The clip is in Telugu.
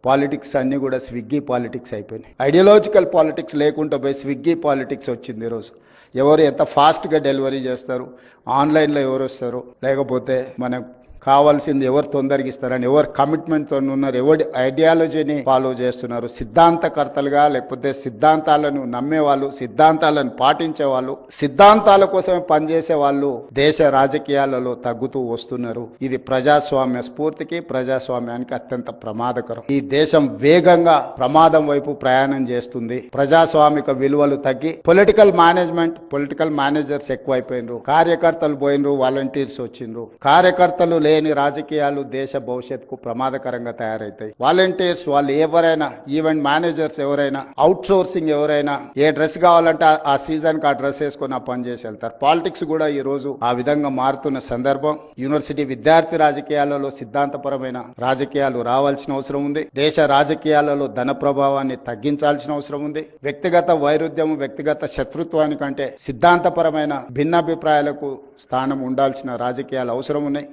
పాలిటిక్స్ అన్నీ కూడా స్విగ్గీ పాలిటిక్స్ అయిపోయినాయి. ఐడియాలజికల్ పాలిటిక్స్ లేకుండా పోయి స్విగ్గీ పాలిటిక్స్ వచ్చింది ఈరోజు. ఎవరు ఎంత ఫాస్ట్గా డెలివరీ చేస్తారు, ఆన్లైన్లో ఎవరు వస్తారు, లేకపోతే మనకు కావాల్సింది ఎవరు తొందరగా ఇస్తారని ఎవరు కమిట్మెంట్తో ఉన్నారు, ఎవరి ఐడియాలజీని ఫాలో చేస్తున్నారు, సిద్ధాంతకర్తలుగా లేకపోతే సిద్ధాంతాలను నమ్మేవాళ్ళు, సిద్ధాంతాలను పాటించే వాళ్ళు, సిద్ధాంతాల కోసమే పనిచేసే వాళ్ళు దేశ రాజకీయాలలో తగ్గుతూ వస్తున్నారు. ఇది ప్రజాస్వామ్య స్ఫూర్తికి, ప్రజాస్వామ్యానికి అత్యంత ప్రమాదకరం. ఈ దేశం వేగంగా ప్రమాదం వైపు ప్రయాణం చేస్తుంది. ప్రజాస్వామిక విలువలు తగ్గి పొలిటికల్ మేనేజర్స్ ఎక్కువైపోయినరు, కార్యకర్తలు పోయినరు, వాలంటీర్స్ వచ్చిండ్రు. కార్యకర్తలు లేని రాజకీయాలు దేశ భవిష్యత్తుకు ప్రమాదకరంగా తయారవుతాయి. వాలంటీర్స్ వాళ్ళు ఎవరైనా, ఈవెంట్ మేనేజర్స్ ఎవరైనా, అవుట్ సోర్సింగ్ ఎవరైనా ఏ డ్రెస్ కావాలంటే ఆ సీజన్ కి ఆ డ్రెస్ వేసుకొని ఆ పని చేసి వెళ్తారు. పాలిటిక్స్ కూడా ఈ రోజు ఆ విధంగా మారుతున్న సందర్భం. యూనివర్సిటీ విద్యార్థి రాజకీయాలలో సిద్ధాంతపరమైన రాజకీయాలు రావాల్సిన అవసరం ఉంది. దేశ రాజకీయాలలో ధన ప్రభావాన్ని తగ్గించాల్సిన అవసరం ఉంది. వ్యక్తిగత వైరుధ్యం, వ్యక్తిగత శత్రుత్వానికంటే సిద్ధాంతపరమైన భిన్నాభిప్రాయాలకు స్థానం ఉండాల్సిన రాజకీయాలు అవసరం ఉన్నాయి.